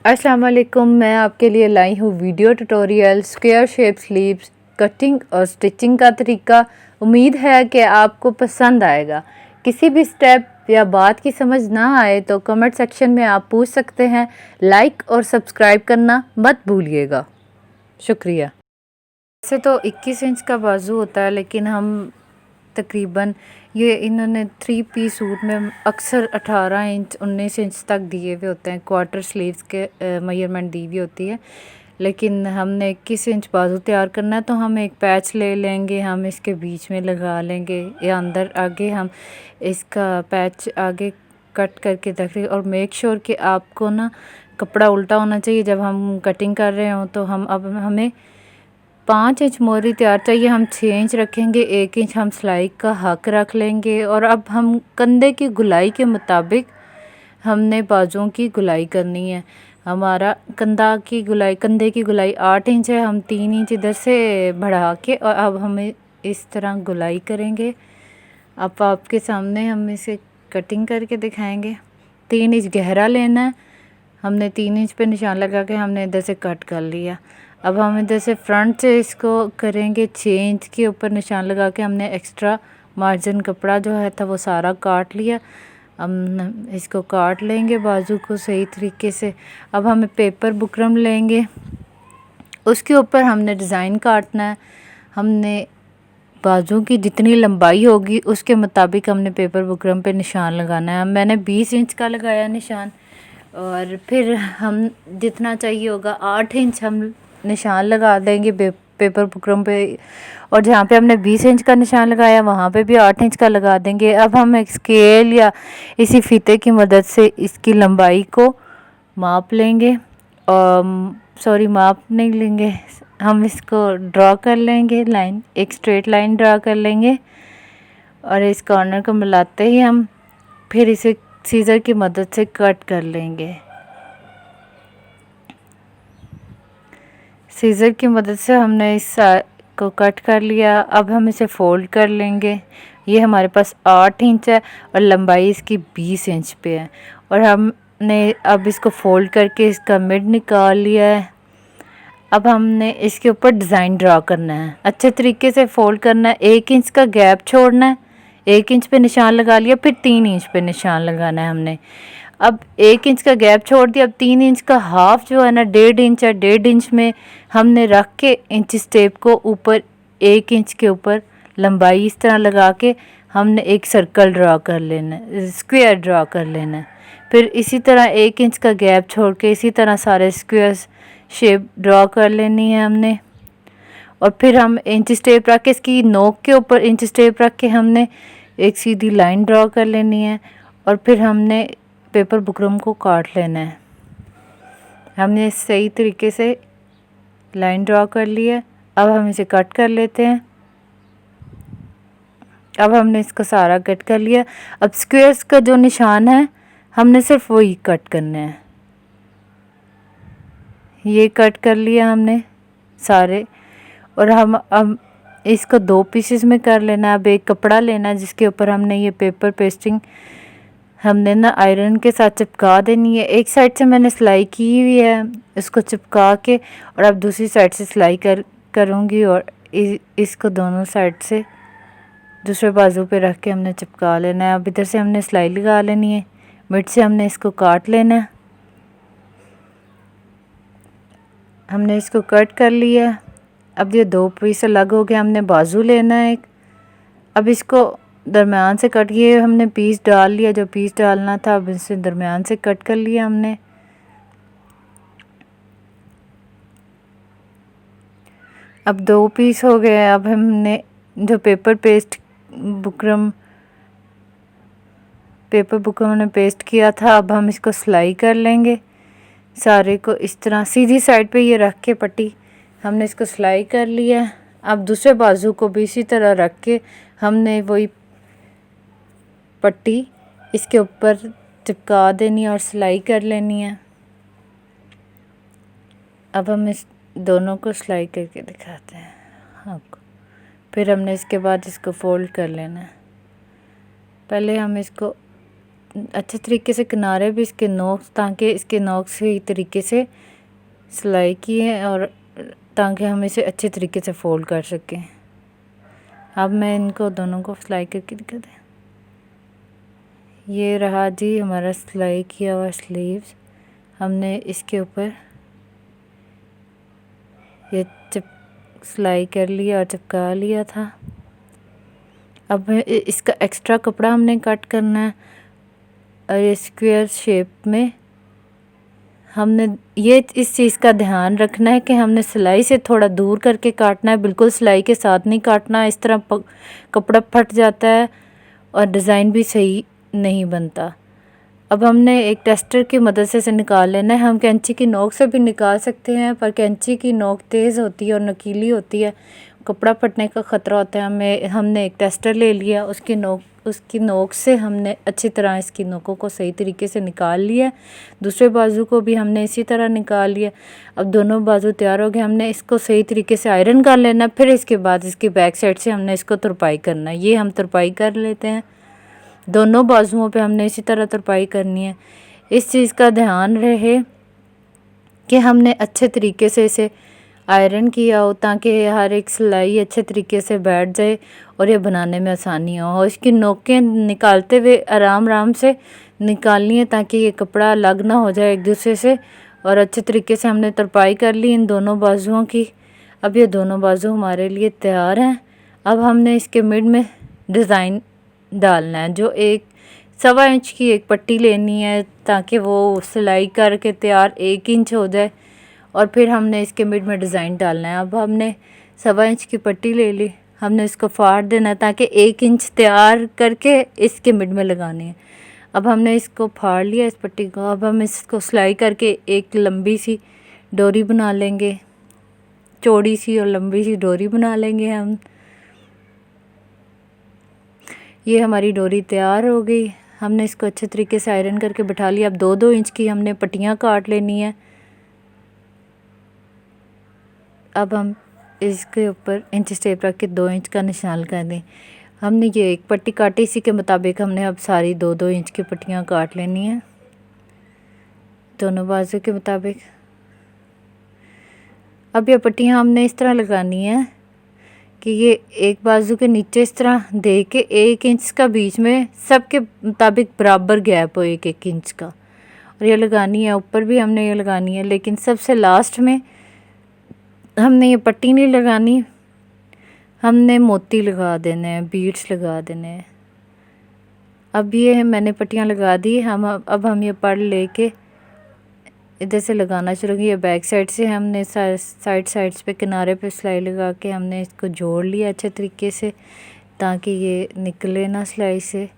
अस्सलाम वालेकुम। मैं आपके लिए लाई हूँ video tutorial square shape sleeves cutting और स्टिचिंग का तरीका। उम्मीद है कि आपको पसंद आएगा। किसी भी स्टेप या बात की समझ ना आए तो कमेंट सेक्शन में आप पूछ सकते हैं। लाइक और सब्सक्राइब करना मत भूलिएगा। शुक्रिया। वैसे तो 21 इंच का बाजू होता है, लेकिन हम तकरीबन ये इन्होंने 3 पीस सूट में अक्सर 18 इंच 19 इंच तक दिए हुए होते हैं। क्वार्टर स्लीव्स के मेजरमेंट दी हुई होती है, लेकिन हमने 21 इंच बाजू तैयार करना है तो हम एक पैच ले लेंगे, हम इसके बीच में लगा लेंगे या अंदर आगे हम इसका पैच आगे कट करके रख लेंगे। और मेक श्योर कि आपको ना कपड़ा उल्टा होना चाहिए जब हम कटिंग कर रहे हों। तो हमें 5 इंच मोहरी तैयार चाहिए, हम 6 इंच रखेंगे, 1 इंच हम सिलाई का हक रख लेंगे। और अब हम कंधे की गुलाई के मुताबिक हमने बाजुओं की गुलाई करनी है। हमारा कंधे की गुलाई 8 इंच है, हम 3 इंच इधर से बढ़ा के और अब हमें इस तरह गुलाई करेंगे। अब आपके सामने हम इसे कटिंग करके दिखाएंगे। 3 इंच गहरा लेना है, हमने 3 इंच पे निशान लगा के हमने इधर से कट कर लिया। अब हम इधर से फ्रंट से इसको करेंगे 6 इंच के ऊपर निशान लगा के हमने एक्स्ट्रा मार्जिन कपड़ा जो है था वो सारा काट लिया। हम इसको काट लेंगे बाजू को सही तरीके से। अब हमें पेपर बुकरम लेंगे, उसके ऊपर हमने डिज़ाइन काटना है। हमने बाजू की जितनी लंबाई होगी उसके मुताबिक हमने पेपर बुकरम पे निशान लगाना है। मैंने 20 इंच का लगाया निशान, और फिर हम जितना चाहिए होगा 8 इंच हम निशान लगा देंगे पेपर बुकरम पे। और जहाँ पे हमने 20 इंच का निशान लगाया वहाँ पे भी 8 इंच का लगा देंगे। अब हम एक स्केल या इसी फीते की मदद से इसकी लंबाई को माप लेंगे, और सॉरी माप नहीं लेंगे, हम इसको ड्रॉ कर लेंगे लाइन, एक स्ट्रेट लाइन ड्रॉ कर लेंगे। और इस कॉर्नर को मिलाते ही हम फिर इसे सीज़र की मदद से कट कर लेंगे। सीज़र की मदद से हमने इस को कट कर लिया। अब हम इसे फोल्ड कर लेंगे। ये हमारे पास 8 इंच है और लंबाई इसकी 20 इंच पे है। और हमने अब इसको फोल्ड करके इसका मिड निकाल लिया है। अब हमने इसके ऊपर डिज़ाइन ड्रा करना है, अच्छे तरीके से फोल्ड करना है। 1 इंच का गैप छोड़ना है, 1 इंच पे निशान लगा लिया, फिर 3 इंच पे निशान लगाना है हमने। अब 1 इंच का गैप छोड़ दिया। अब 3 इंच का हाफ जो है ना 1.5 इंच है, 1.5 इंच में हमने रख के इंच स्टेप को ऊपर 1 इंच के ऊपर लंबाई इस तरह लगा के हमने एक सर्कल ड्रा कर लेना है, स्क्वायर ड्रा कर लेना है। फिर इसी तरह 1 इंच का गैप छोड़ के इसी तरह सारे स्क्वायर शेप ड्रा कर लेनी है हमने। और फिर हम इंच स्टेप रख के इसकी नोक के ऊपर इंच स्टेप रख के हमने एक सीधी लाइन ड्रा कर लेनी है। और फिर हमने पेपर बुकरम को काट लेना है। हमने सही तरीके से लाइन ड्रा कर लिया। अब हम इसे कट कर लेते हैं। अब हमने इसका सारा कट कर लिया। अब स्क्वायर्स का जो निशान है हमने सिर्फ वही कट करना है। ये कट कर लिया हमने सारे। और हम अब इसको 2 पीसेस में कर लेना है। अब एक कपड़ा लेना है जिसके ऊपर हमने ये पेपर पेस्टिंग हमने ना आयरन के साथ चिपका देनी है। एक साइड से मैंने सिलाई की हुई है, इसको चिपका के, और अब दूसरी साइड से सिलाई करूँगी और इसको दोनों साइड से दूसरे बाजू पे रख के हमने चिपका लेना है। अब इधर से हमने सिलाई लगा लेनी है, मिड से हमने इसको काट लेना है। हमने इसको कट कर लिया। अब ये 2 पीस अलग हो गए, हमने बाजू लेना है एक। अब इसको दरमियान से कट किए हमने पीस डाल लिया, जो पीस डालना था अब इसे दरमियान से कट कर लिया हमने। अब 2 पीस हो गए। अब हमने जो पेपर बुकरम ने पेस्ट किया था, अब हम इसको सिलाई कर लेंगे। सारे को इस तरह सीधी साइड पे ये रख के पट्टी हमने इसको सिलाई कर लिया। अब दूसरे बाजू को भी इसी तरह रख के हमने वही पट्टी इसके ऊपर चिपका देनी और सिलाई कर लेनी है। अब हम इस दोनों को सिलाई करके दिखाते हैं आपको। फिर हमने इसके बाद इसको फोल्ड कर लेना है। पहले हम इसको अच्छे तरीके से किनारे भी इसके नोक, ताकि इसके नोक से तरीके से सिलाई की है और ताकि हम इसे अच्छे तरीके से फोल्ड कर सकें। अब मैं इनको दोनों को सिलाई करके दिखा दें। ये रहा जी हमारा सिलाई किया हुआ स्लीव्स। हमने इसके ऊपर ये सिलाई कर लिया और चिपका लिया था। अब इसका एक्स्ट्रा कपड़ा हमने कट करना है और ये स्क्वायर शेप में हमने ये इस चीज़ का ध्यान रखना है कि हमने सिलाई से थोड़ा दूर करके काटना है, बिल्कुल सिलाई के साथ नहीं काटना। इस तरह कपड़ा फट जाता है और डिज़ाइन भी सही नहीं बनता। अब हमने एक टेस्टर की मदद से इसे निकाल लेना है। हम कैंची की नोक से भी निकाल सकते हैं, पर कैंची की नोक तेज़ होती है और नुकीली होती है, कपड़ा फटने का ख़तरा होता है। हमने एक टेस्टर ले लिया, उसकी नोक से हमने अच्छी तरह इसकी नोकों को सही तरीके से निकाल लिया। दूसरे बाजू को भी हमने इसी तरह निकाल लिया। अब दोनों बाजू तैयार हो गए। हमने इसको सही तरीके से आयरन कर लेना, फिर इसके बाद इसकी बैक साइड से हमने इसको तुरपाई करना है। ये हम तुरपाई कर लेते हैं। दोनों बाजुओं पे हमने इसी तरह तुरपाई करनी है। इस चीज़ का ध्यान रहे कि हमने अच्छे तरीके से इसे आयरन किया हो, ताकि हर एक सिलाई अच्छे तरीके से बैठ जाए और ये बनाने में आसानी हो। और इसकी नोकें निकालते हुए आराम आराम से निकालनी है, ताकि ये कपड़ा अलग ना हो जाए एक दूसरे से। और अच्छे तरीके से हमने तुरपाई कर ली इन दोनों बाजुओं की। अब ये दोनों बाजू हमारे लिए तैयार हैं। अब हमने इसके मिड में डिज़ाइन डालना है, जो 1.25 इंच की एक पट्टी लेनी है, ताकि वो सिलाई करके तैयार 1 इंच हो जाए। और फिर हमने इसके मिड में डिज़ाइन डालना है। अब हमने 1.25 इंच की पट्टी ले ली, हमने इसको फाड़ देना है, ताकि 1 इंच तैयार करके इसके मिड में लगानी है। अब हमने इसको फाड़ लिया इस पट्टी को। अब हम इसको सिलाई करके एक लंबी सी डोरी बना लेंगे, चौड़ी सी और लंबी सी डोरी बना लेंगे हम। ये हमारी डोरी तैयार हो गई। हमने इसको अच्छे तरीके से आयरन करके बिठा लिया। अब 2-2 इंच की हमने पट्टियाँ काट लेनी है। अब हम इसके ऊपर इंच टेप रख के 2 इंच का निशान कर दें। हमने ये एक पट्टी काटी, इसी के मुताबिक हमने अब सारी 2-2 इंच की पट्टियाँ काट लेनी है, दोनों बाजू के मुताबिक। अब ये पट्टियाँ हमने इस तरह लगानी है कि ये एक बाजू के नीचे इस तरह दे के 1 इंच का बीच में सबके मुताबिक बराबर गैप हो 1-1 इंच का। और ये लगानी है, ऊपर भी हमने ये लगानी है, लेकिन सबसे लास्ट में हमने ये पट्टी नहीं लगानी, हमने मोती लगा देने हैं, बीड्स लगा देने हैं। अब ये मैंने पट्टियाँ लगा दी। अब हम ये पड़ लेके इधर से लगाना शुरू किया। बैक साइड से हमने साइड्स पे किनारे पे सिलाई लगा के हमने इसको जोड़ लिया अच्छे तरीके से, ताकि ये निकले ना सिलाई से।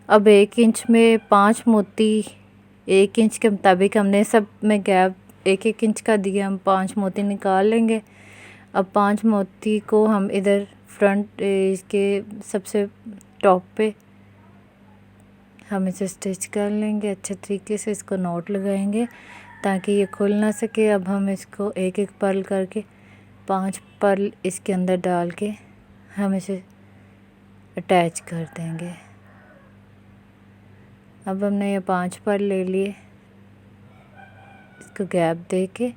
अब 1 इंच में 5 मोती, 1 इंच के मुताबिक हमने सब में गैप 1-1 इंच का दिया। हम 5 मोती निकाल लेंगे। अब 5 मोती को हम इधर फ्रंट इसके सबसे टॉप पे हम इसे स्टिच कर लेंगे। अच्छे तरीके से इसको नॉट लगाएंगे ताकि ये खुल ना सके। अब हम इसको एक एक पर्ल करके 5 पर्ल इसके अंदर डाल के हम इसे अटैच कर देंगे। अब हमने ये 5 पर्ल ले लिए, इसको गैप दे के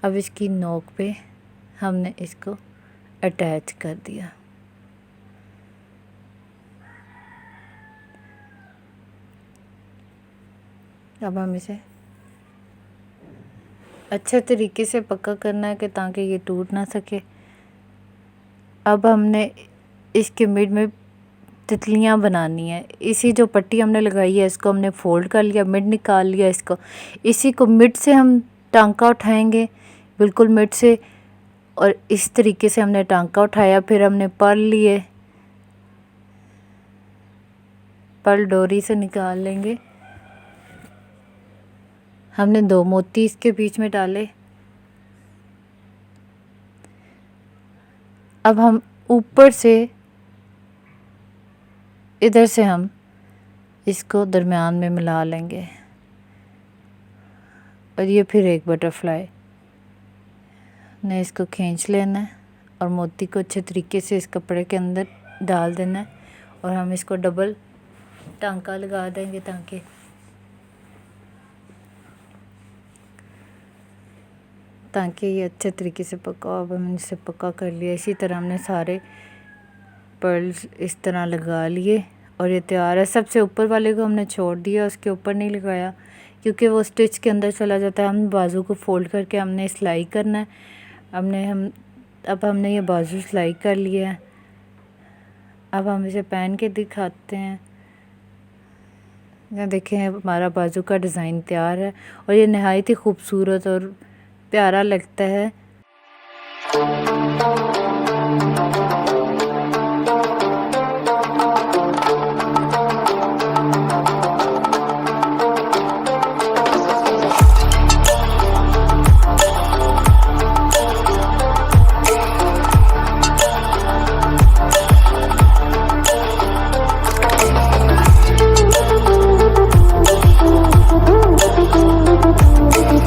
अब इसकी नोक पे हमने इसको अटैच कर दिया। अब हम इसे अच्छे तरीके से पक्का करना है कि ताकि ये टूट ना सके। अब हमने इसके मिड में तितलियां बनानी है। इसी जो पट्टी हमने लगाई है इसको हमने फोल्ड कर लिया, मिड निकाल लिया इसको। इसी को मिड से हम टांका उठाएंगे, बिल्कुल मिड से, और इस तरीके से हमने टांका उठाया। फिर हमने पर्ल लिए, पर्ल डोरी से निकाल लेंगे। हमने 2 मोती इसके बीच में डाले। अब हम ऊपर से इधर से हम इसको दरमियान में मिला लेंगे और ये फिर एक बटरफ्लाई ने इसको खींच लेना है और मोती को अच्छे तरीके से इस कपड़े के अंदर डाल देना है। और हम इसको डबल टांका लगा देंगे ताकि ये अच्छे तरीके से पका। अब हमने इसे पका कर लिया। इसी तरह हमने सारे पर्ल्स इस तरह लगा लिए और ये तैयार है। सबसे ऊपर वाले को हमने छोड़ दिया, उसके ऊपर नहीं लगाया क्योंकि वो स्टिच के अंदर चला जाता है। हम बाजू को फोल्ड करके हमने सिलाई करना है। अब हमने ये बाजू सिलाई कर लिया है। अब हम इसे पहन के दिखाते हैं। यहाँ देखें हमारा बाजू का डिज़ाइन तैयार है और ये नहायत ही खूबसूरत और प्यारा लगता है।